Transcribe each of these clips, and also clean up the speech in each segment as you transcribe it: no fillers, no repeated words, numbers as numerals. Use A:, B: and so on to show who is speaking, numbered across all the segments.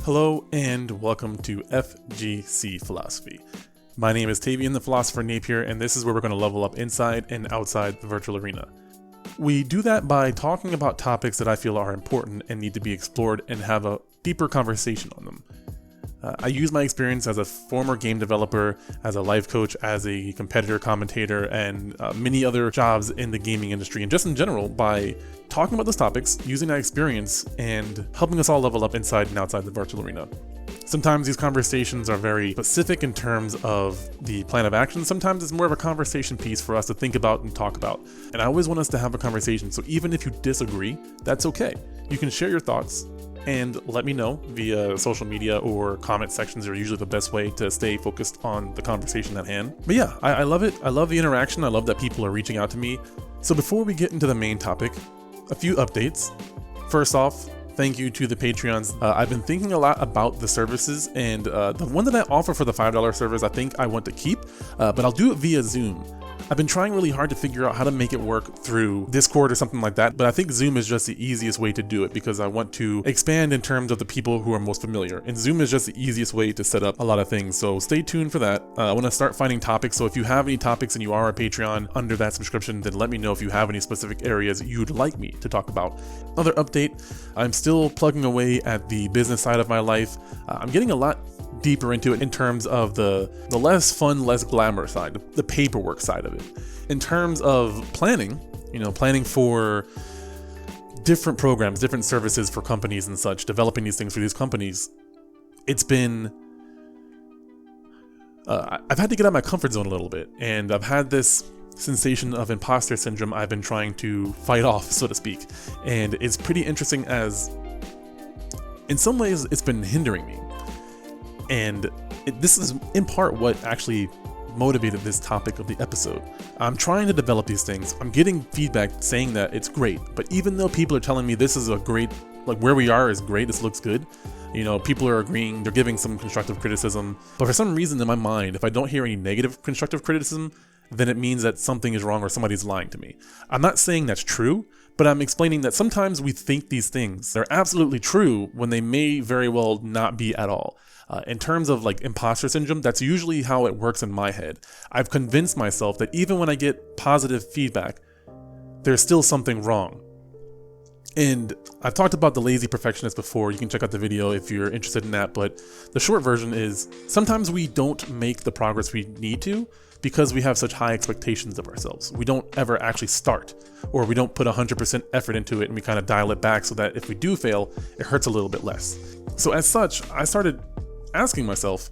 A: Hello and welcome to FGC Philosophy. My name is Tavian the Philosopher Napier, and this is where we're going to level up inside and outside the virtual arena. We do that by talking about topics that I feel are important and need to be explored and have a deeper conversation on them. I use my experience as a former game developer, as a life coach, as a competitor commentator, and many other jobs in the gaming industry, and just in general by talking about those topics, using that experience, and helping us all level up inside and outside the virtual arena. Sometimes these conversations are very specific in terms of the plan of action. Sometimes it's more of a conversation piece for us to think about and talk about. And I always want us to have a conversation, so even if you disagree, that's okay. You can share your thoughts and let me know via social media or comment sections are usually the best way to stay focused on the conversation at hand. But yeah, I love it. I love the interaction. I love that people are reaching out to me. So before we get into the main topic, a few updates. First off, thank you to the Patreons. I've been thinking a lot about the services, and the one that I offer for the $5 service, I think I want to keep, but I'll do it via Zoom. I've been trying really hard to figure out how to make it work through Discord or something like that, but I think Zoom is just the easiest way to do it because I want to expand in terms of the people who are most familiar, and Zoom is just the easiest way to set up a lot of things, so stay tuned for that. I want to start finding topics, so if you have any topics and you are a Patreon under that subscription, then let me know if you have any specific areas you'd like me to talk about. Another update, I'm still plugging away at the business side of my life. I'm getting a lot deeper into it in terms of the less fun, less glamour side, the paperwork side of it. In terms of planning, planning for different programs, different services for companies and such, developing these things for these companies, it's been, I've had to get out of my comfort zone a little bit, and I've had this sensation of imposter syndrome I've been trying to fight off, so to speak, and it's pretty interesting as, in some ways, it's been hindering me. And this is in part what actually motivated this topic of the episode. I'm trying to develop these things. I'm getting feedback saying that it's great, but even though people are telling me this is a great, like where we are is great, this looks good, people are agreeing, they're giving some constructive criticism, but for some reason in my mind, if I don't hear any negative constructive criticism, then it means that something is wrong or somebody's lying to me. I'm not saying that's true, but I'm explaining that sometimes we think these things, they're absolutely true when they may very well not be at all. In terms of like imposter syndrome, that's usually how it works in my head. I've convinced myself that even when I get positive feedback, there's still something wrong. And I've talked about the lazy perfectionist before. You can check out the video if you're interested in that. But the short version is sometimes we don't make the progress we need to because we have such high expectations of ourselves. We don't ever actually start, or we don't put 100% effort into it and we kind of dial it back so that if we do fail, it hurts a little bit less. So as such, I started asking myself,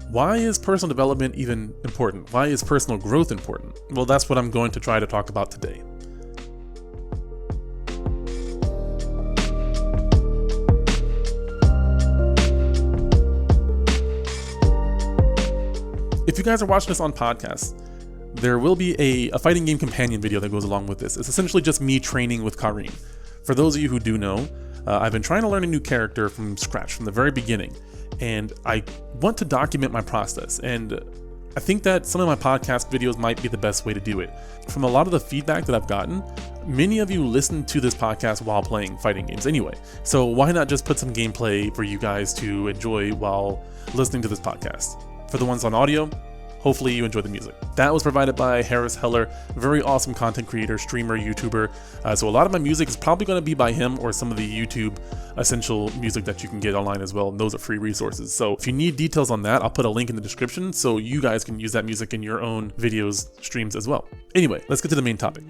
A: why is personal development even important? Why is personal growth important? Well, that's what I'm going to try to talk about today. If you guys are watching this on podcast, there will be a fighting game companion video that goes along with this. It's essentially just me training with Karim. For those of you who do know, I've been trying to learn a new character from scratch, from the very beginning. And I want to document my process, and I think that some of my podcast videos might be the best way to do it. From a lot of the feedback that I've gotten, many of you listen to this podcast while playing fighting games anyway, so why not just put some gameplay for you guys to enjoy while listening to this podcast? For the ones on audio, hopefully you enjoy the music. That was provided by Harris Heller, very awesome content creator, streamer, YouTuber. So a lot of my music is probably going to be by him or some of the YouTube essential music that you can get online as well. And those are free resources. So if you need details on that, I'll put a link in the description so you guys can use that music in your own videos, streams as well. Anyway, let's get to the main topic.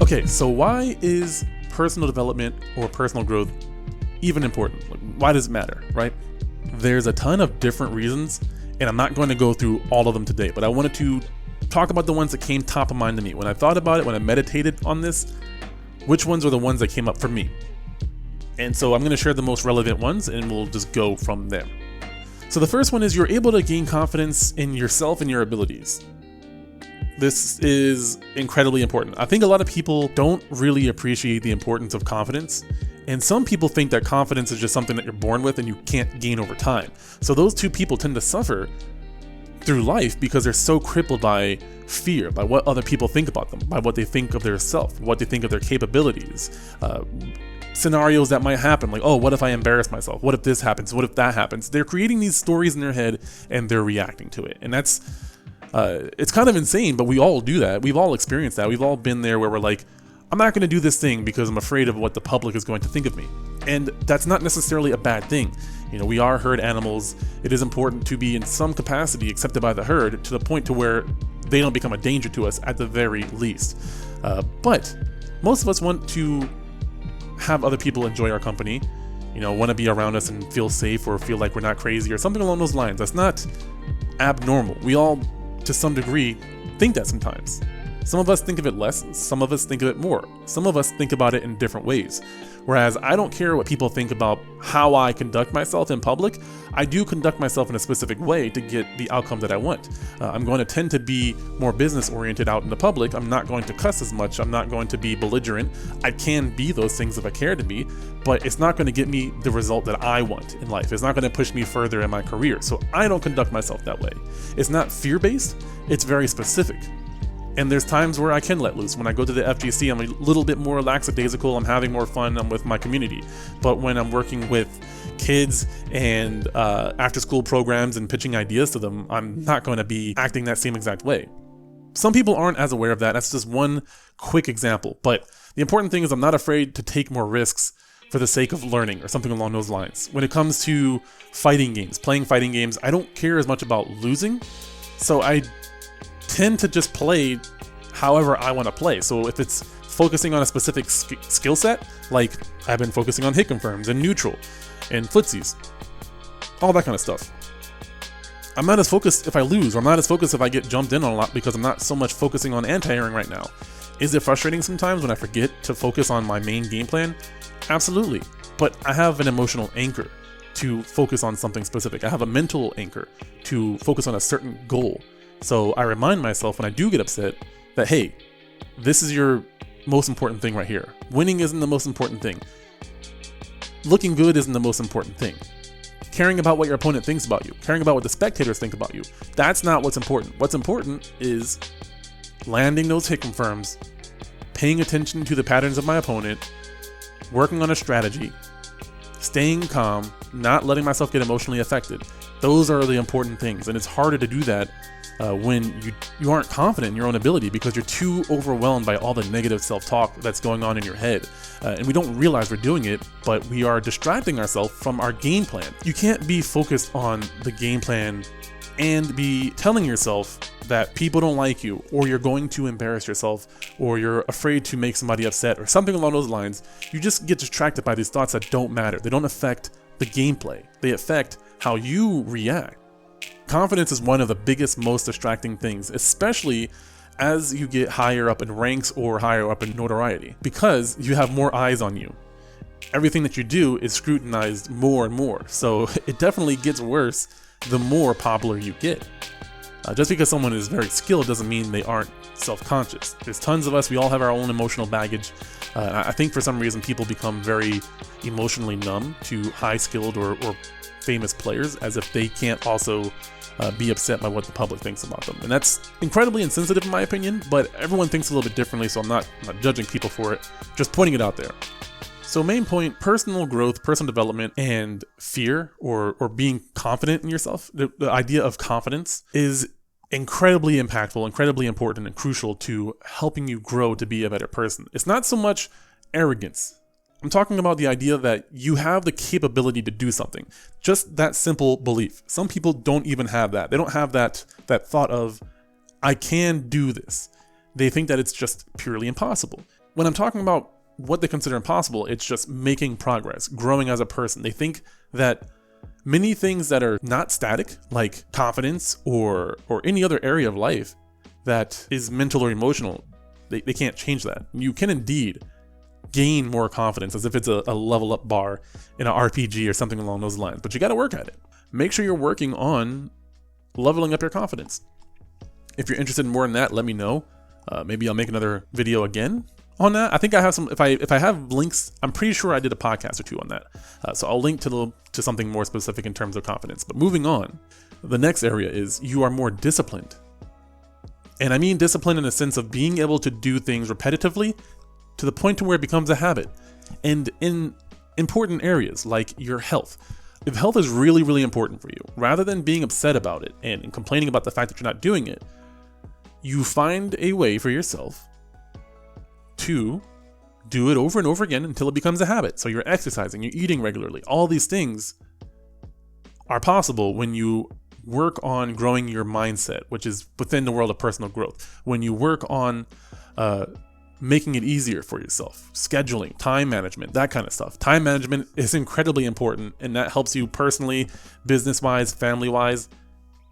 A: Okay, so why is personal development or personal growth even important? Why does it matter, right? There's a ton of different reasons, and I'm not going to go through all of them today, but I wanted to talk about the ones that came top of mind to me. When I thought about it, when I meditated on this, which ones are the ones that came up for me? And so I'm going to share the most relevant ones, and we'll just go from there. So the first one is you're able to gain confidence in yourself and your abilities. This is incredibly important. I think a lot of people don't really appreciate the importance of confidence. And some people think that confidence is just something that you're born with and you can't gain over time. So those two people tend to suffer through life because they're so crippled by fear, by what other people think about them, by what they think of their self, what they think of their capabilities, scenarios that might happen, like, oh, what if I embarrass myself? What if this happens? What if that happens? They're creating these stories in their head and they're reacting to it. And that's, it's kind of insane, but we all do that. We've all experienced that. We've all been there where we're like, I'm not going to do this thing because I'm afraid of what the public is going to think of me. And that's not necessarily a bad thing. We are herd animals. It is important to be in some capacity accepted by the herd to the point to where they don't become a danger to us at the very least. But most of us want to have other people enjoy our company, want to be around us and feel safe or feel like we're not crazy or something along those lines. That's not abnormal. We all, to some degree, think that sometimes. Some of us think of it less, some of us think of it more. Some of us think about it in different ways. Whereas I don't care what people think about how I conduct myself in public. I do conduct myself in a specific way to get the outcome that I want. I'm going to tend to be more business oriented out in the public. I'm not going to cuss as much. I'm not going to be belligerent. I can be those things if I care to be, but it's not going to get me the result that I want in life. It's not going to push me further in my career. So I don't conduct myself that way. It's not fear-based. It's very specific. And there's times where I can let loose. When I go to the FGC, I'm a little bit more lackadaisical. I'm having more fun. I'm with my community. But when I'm working with kids and after-school programs and pitching ideas to them, I'm not going to be acting that same exact way. Some people aren't as aware of that. That's just one quick example. But the important thing is I'm not afraid to take more risks for the sake of learning or something along those lines. When it comes to fighting games, playing fighting games, I don't care as much about losing. So I tend to just play however I want to play. So if it's focusing on a specific skill set, like I've been focusing on hit confirms and neutral and footsies, all that kind of stuff. I'm not as focused if I lose, or I'm not as focused if I get jumped in on a lot because I'm not so much focusing on anti-airing right now. Is it frustrating sometimes when I forget to focus on my main game plan? Absolutely. But I have an emotional anchor to focus on something specific. I have a mental anchor to focus on a certain goal. So I remind myself when I do get upset that, hey, this is your most important thing right here. Winning isn't the most important thing. Looking good isn't the most important thing. Caring about what your opponent thinks about you, caring about what the spectators think about you, that's not what's important. What's important is landing those hit confirms, paying attention to the patterns of my opponent, working on a strategy, staying calm, not letting myself get emotionally affected. Those are the important things, and it's harder to do that when you aren't confident in your own ability because you're too overwhelmed by all the negative self-talk that's going on in your head. And we don't realize we're doing it, but we are distracting ourselves from our game plan. You can't be focused on the game plan and be telling yourself that people don't like you, or you're going to embarrass yourself, or you're afraid to make somebody upset, or something along those lines. You just get distracted by these thoughts that don't matter. They don't affect the gameplay. They affect how you react. Confidence is one of the biggest, most distracting things, especially as you get higher up in ranks or higher up in notoriety, because you have more eyes on you. Everything that you do is scrutinized more and more, so it definitely gets worse the more popular you get. Just because someone is very skilled doesn't mean they aren't self-conscious. There's tons of us, we all have our own emotional baggage. I think for some reason people become very emotionally numb to high-skilled or famous players, as if they can't also be upset by what the public thinks about them. And that's incredibly insensitive in my opinion, but everyone thinks a little bit differently, so I'm not judging people for it, just pointing it out there. So main point, personal growth, personal development, and fear or being confident in yourself. The idea of confidence is incredibly impactful, incredibly important, and crucial to helping you grow to be a better person. It's not so much arrogance. I'm talking about the idea that you have the capability to do something. Just that simple belief. Some people don't even have that. They don't have that thought of, I can do this. They think that it's just purely impossible. When I'm talking about what they consider impossible, it's just making progress, growing as a person. They think that many things that are not static, like confidence or any other area of life that is mental or emotional, they can't change that. You can indeed gain more confidence, as if it's a level up bar in an RPG or something along those lines, but you got to work at it. Make sure you're working on leveling up your confidence. If you're interested in more in that, let me know. Maybe I'll make another video again on that. I think I have some, if I have links, I'm pretty sure I did a podcast or two on that. So I'll link to something more specific in terms of confidence. But moving on, the next area is you are more disciplined. And I mean discipline in the sense of being able to do things repetitively to the point to where it becomes a habit. And in important areas like your health. If health is really, really important for you, rather than being upset about it and complaining about the fact that you're not doing it, you find a way for yourself to do it over and over again until it becomes a habit. So you're exercising, you're eating regularly. All these things are possible when you work on growing your mindset, which is within the world of personal growth. When you work on making it easier for yourself, scheduling, time management, that kind of stuff. Time management is incredibly important, and that helps you personally, business-wise, family-wise.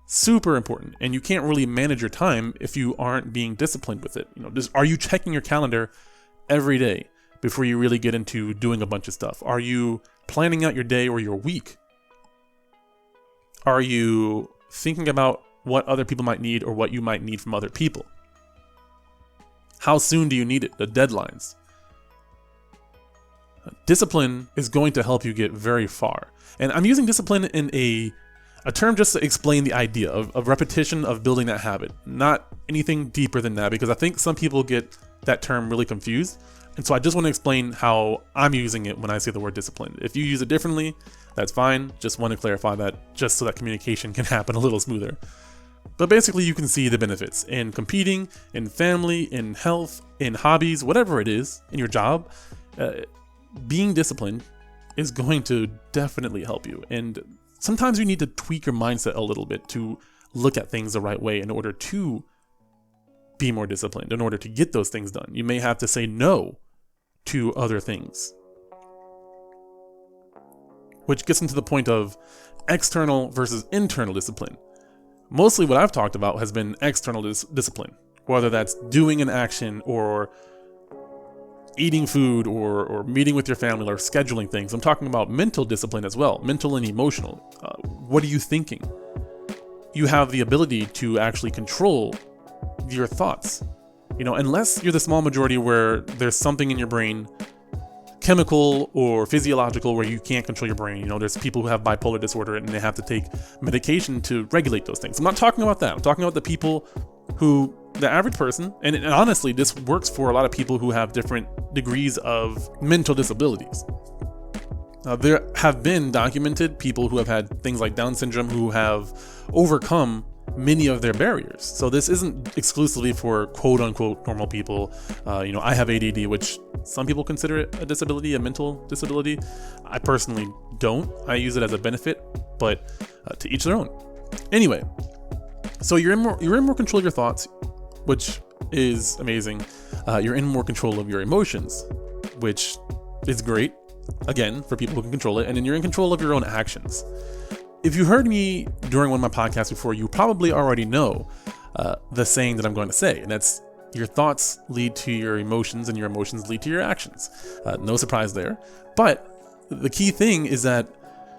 A: Super important. And you can't really manage your time if you aren't being disciplined with it. Are you checking your calendar every day before you really get into doing a bunch of stuff? Are you planning out your day or your week? Are you thinking about what other people might need or what you might need from other people? How soon do you need it? The deadlines. Discipline is going to help you get very far. And I'm using discipline in a term just to explain the idea of repetition, of building that habit, not anything deeper than that, because I think some people get that term really confused. And so I just want to explain how I'm using it when I say the word discipline. If you use it differently, that's fine. Just want to clarify that just so that communication can happen a little smoother. But basically you can see the benefits in competing, in family, in health, in hobbies, whatever it is, in your job. Being disciplined is going to definitely help you. And sometimes you need to tweak your mindset a little bit to look at things the right way in order to be more disciplined, in order to get those things done. You may have to say no to other things. Which gets into the point of external versus internal discipline. Mostly what I've talked about has been external discipline, whether that's doing an action or eating food or meeting with your family or scheduling things. I'm talking about mental discipline as well, mental and emotional. What are you thinking? You have the ability to actually control your thoughts. Unless you're the small majority where there's something in your brain, chemical or physiological, where you can't control your brain. There's people who have bipolar disorder and they have to take medication to regulate those things. I'm not talking about that. I'm talking about the people who, the average person, and honestly, this works for a lot of people who have different degrees of mental disabilities. There have been documented people who have had things like Down syndrome who have overcome many of their barriers. So this isn't exclusively for quote unquote normal people. I have ADD, which some people consider it a disability, a mental disability. I personally don't. I use it as a benefit, but to each their own. Anyway, so you're in more control of your thoughts, which is amazing. You're in more control of your emotions, which is great, again, for people who can control it. And then you're in control of your own actions. If you heard me during one of my podcasts before, you probably already know the saying that I'm going to say, and that's your thoughts lead to your emotions and your emotions lead to your actions. No surprise there. But the key thing is that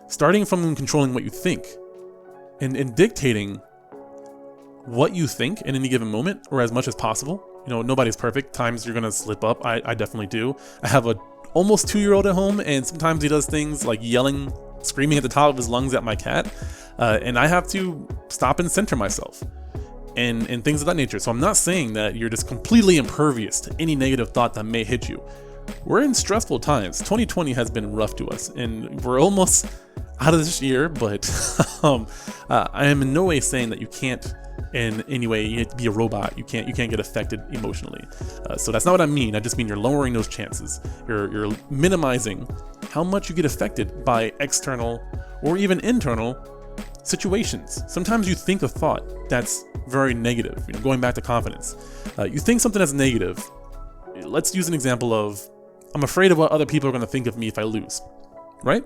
A: starting from controlling what you think and dictating what you think in any given moment, or as much as possible. Nobody's perfect. Times you're going to slip up. I definitely do. I have a almost 2-year-old at home, and sometimes he does things like yelling, screaming at the top of his lungs at my cat, and I have to stop and center myself and things of that nature. So I'm not saying that you're just completely impervious to any negative thought that may hit you. We're in stressful times. 2020 has been rough to us, and we're almost out of this year, but I am in no way saying that you can't in any way you have to be a robot. You can't get affected emotionally. So that's not what I mean. I just mean you're lowering those chances. You're minimizing how much you get affected by external or even internal situations. Sometimes you think a thought that's very negative. Going back to confidence, you think something that's negative. Let's use an example of, I'm afraid of what other people are going to think of me if I lose, right?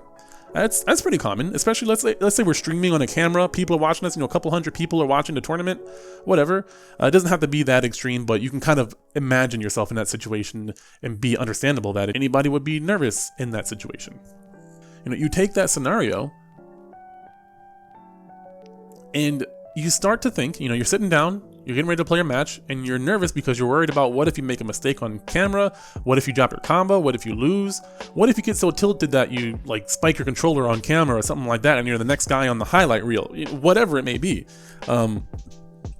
A: That's pretty common, especially let's say we're streaming on a camera, people are watching us, a couple hundred people are watching the tournament, whatever. It doesn't have to be that extreme, but you can kind of imagine yourself in that situation and be understandable that anybody would be nervous in that situation. You take that scenario and you start to think, you're sitting down, You're getting ready to play a match, and you're nervous because you're worried about what if you make a mistake on camera, what if you drop your combo, what if you lose, what if you get so tilted that you like spike your controller on camera or something like that, and you're the next guy on the highlight reel, whatever it may be.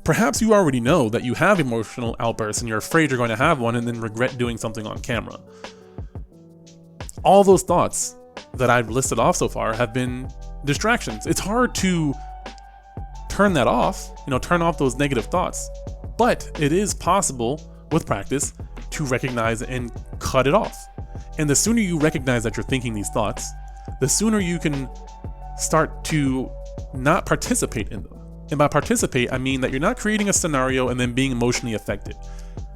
A: Perhaps you already know that you have emotional outbursts and you're afraid you're going to have one and then regret doing something on camera. All those thoughts that I've listed off so far have been distractions. It's hard to turn that off, turn off those negative thoughts, but it is possible with practice to recognize and cut it off. And the sooner you recognize that you're thinking these thoughts, the sooner you can start to not participate in them. And by participate, I mean that you're not creating a scenario and then being emotionally affected.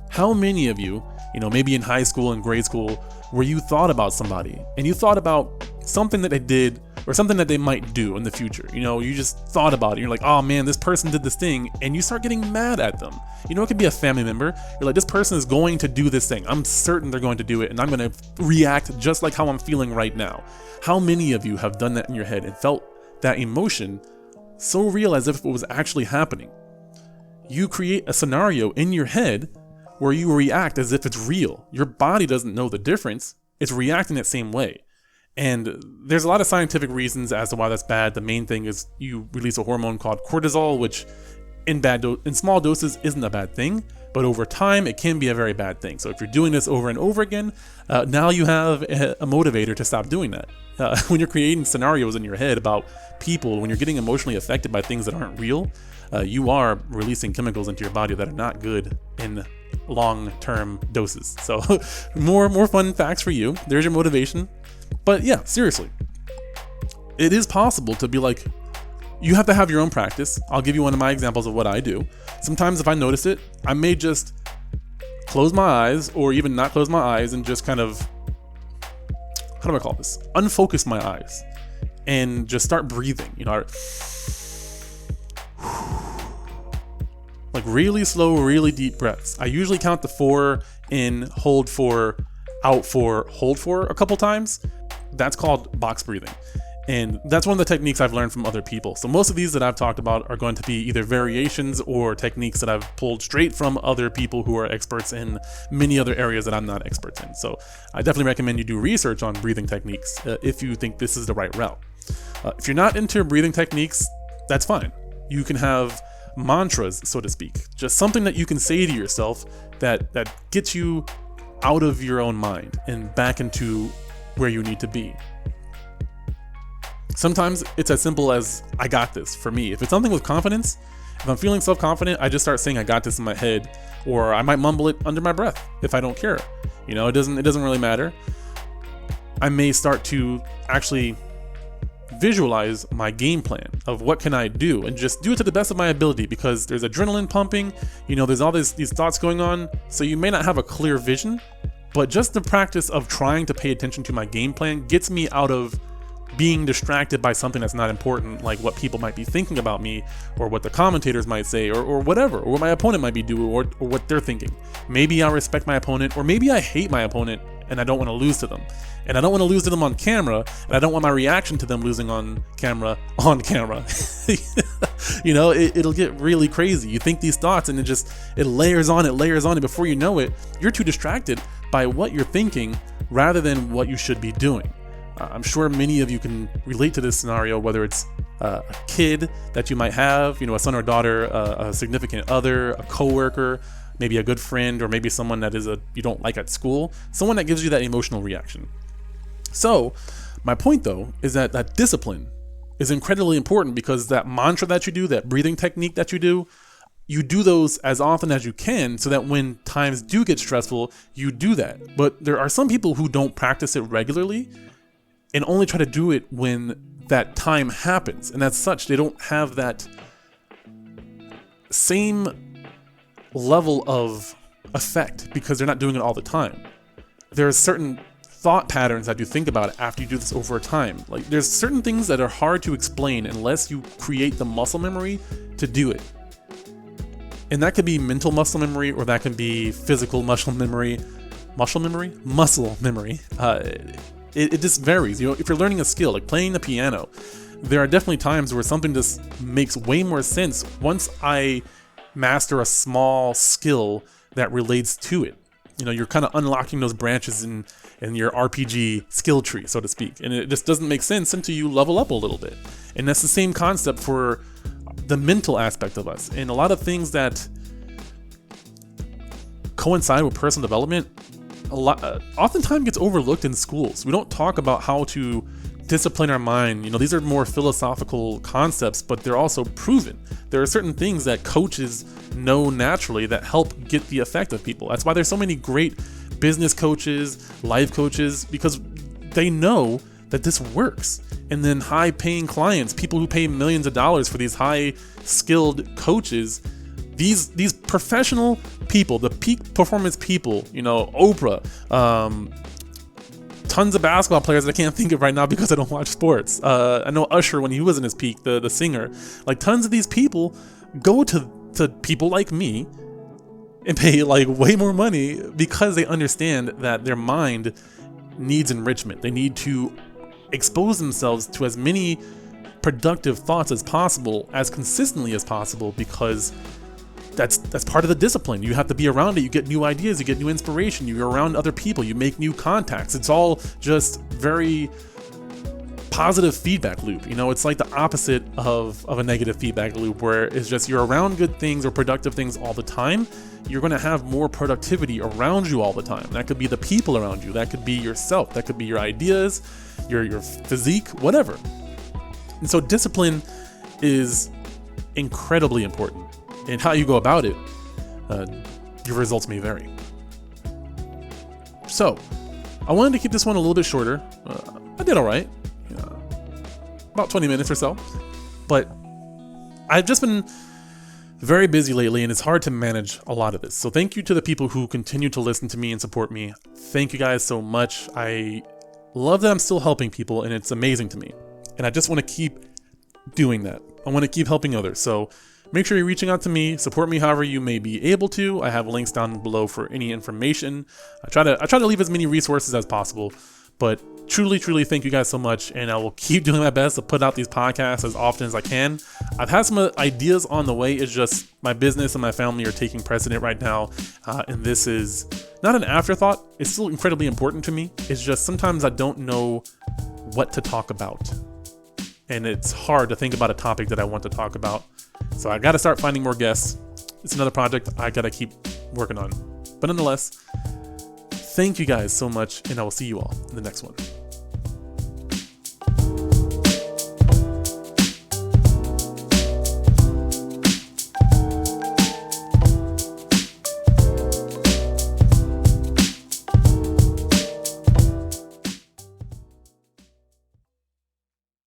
A: How many of you, maybe in high school and grade school, where you thought about somebody and you thought about something that they did or something that they might do in the future? You just thought about it. You're like, oh man, this person did this thing, and you start getting mad at them. It could be a family member. You're like, this person is going to do this thing. I'm certain they're going to do it, and I'm going to react just like how I'm feeling right now. How many of you have done that in your head and felt that emotion so real as if it was actually happening? You create a scenario in your head where you react as if it's real. Your body doesn't know the difference. It's reacting that same way. And there's a lot of scientific reasons as to why that's bad. The main thing is you release a hormone called cortisol, which in small doses isn't a bad thing, but over time it can be a very bad thing. So if you're doing this over and over again, now you have a motivator to stop doing that. When you're creating scenarios in your head about people, when you're getting emotionally affected by things that aren't real, you are releasing chemicals into your body that are not good in long-term doses. So more fun facts for you. There's your motivation. But yeah, seriously, it is possible to be like, you have to have your own practice. I'll give you one of my examples of what I do. Sometimes if I notice it, I may just close my eyes or even not close my eyes and just kind of, how do I call this? Unfocus my eyes and just start breathing, like really slow, really deep breaths. I usually count to 4 in, hold 4, out 4, hold 4 a couple times. That's called box breathing. And that's one of the techniques I've learned from other people. So most of these that I've talked about are going to be either variations or techniques that I've pulled straight from other people who are experts in many other areas that I'm not expert in. So I definitely recommend you do research on breathing techniques if you think this is the right route. If you're not into breathing techniques, that's fine. You can have mantras, so to speak, just something that you can say to yourself that gets you out of your own mind and back into where you need to be. Sometimes it's as simple as, I got this. For me, if it's something with confidence, if I'm feeling self-confident, I just start saying I got this in my head, or I might mumble it under my breath if I don't care. It doesn't really matter. I may start to actually visualize my game plan of what can I do and just do it to the best of my ability, because there's adrenaline pumping, there's all these thoughts going on, so you may not have a clear vision, but just the practice of trying to pay attention to my game plan gets me out of being distracted by something that's not important, like what people might be thinking about me, or what the commentators might say, or whatever, or what my opponent might be doing, or what they're thinking. Maybe I respect my opponent, or maybe I hate my opponent and I don't want to lose to them. And I don't want to lose to them on camera, and I don't want my reaction to them losing on camera. It'll get really crazy. You think these thoughts and it layers on, and before you know it, you're too distracted by what you're thinking rather than what you should be doing. I'm sure many of you can relate to this scenario, whether it's a kid that you might have, a son or daughter, a significant other, a coworker, maybe a good friend, or maybe someone that you don't like at school, someone that gives you that emotional reaction. So my point though is that discipline is incredibly important, because that mantra that you do, that breathing technique that you do those as often as you can, so that when times do get stressful, you do that. But there are some people who don't practice it regularly and only try to do it when that time happens. And that's such, they don't have that same level of effect because they're not doing it all the time. There are certain thought patterns that you think about after you do this over time. Like, there's certain things that are hard to explain unless you create the muscle memory to do it. And that could be mental muscle memory, or that can be physical muscle memory. Muscle memory? It just varies. If you're learning a skill, like playing the piano, there are definitely times where something just makes way more sense once I master a small skill that relates to it. You're kind of unlocking those branches in your RPG skill tree, so to speak. And it just doesn't make sense until you level up a little bit. And that's the same concept for the mental aspect of us. And a lot of things that coincide with personal development oftentimes gets overlooked in schools. We don't talk about how to discipline our mind. These are more philosophical concepts, but they're also proven. There are certain things that coaches know naturally that help get the effect of people. That's why there's so many great business coaches, life coaches, because they know that this works. And then high paying clients, people who pay millions of dollars for these high skilled coaches, these professional people, the peak performance people, Oprah, tons of basketball players that I can't think of right now because I don't watch sports. I know Usher when he was in his peak, the singer. Like, tons of these people go to people like me and pay like way more money because they understand that their mind needs enrichment. They need to expose themselves to as many productive thoughts as possible, as consistently as possible, because that's part of the discipline. You have to be around it. You get new ideas, you get new inspiration, you're around other people, you make new contacts. It's all just very positive feedback loop. It's like the opposite of a negative feedback loop, where it's just you're around good things or productive things all the time. You're going to have more productivity around you all the time. That could be the people around you. That could be yourself. That could be your ideas, your physique, whatever. And so discipline is incredibly important. And how you go about it, your results may vary. So, I wanted to keep this one a little bit shorter. I did all right, about 20 minutes or so. But I've just been very busy lately, and it's hard to manage a lot of this. So thank you to the people who continue to listen to me and support me. Thank you guys so much. I love that I'm still helping people, and it's amazing to me. And I just want to keep doing that. I want to keep helping others. So make sure you're reaching out to me, support me however you may be able to. I have links down below for any information. I try to leave as many resources as possible, but truly thank you guys so much, and I will keep doing my best to put out these podcasts as often as I can. I've had some ideas on the way. It's just my business and my family are taking precedent right now, and this is not an afterthought. It's still incredibly important to me. It's just sometimes I don't know what to talk about, and it's hard to think about a topic that I want to talk about. So I got to start finding more guests. It's another project I got to keep working on. But nonetheless, thank you guys so much, and I will see you all in the next one.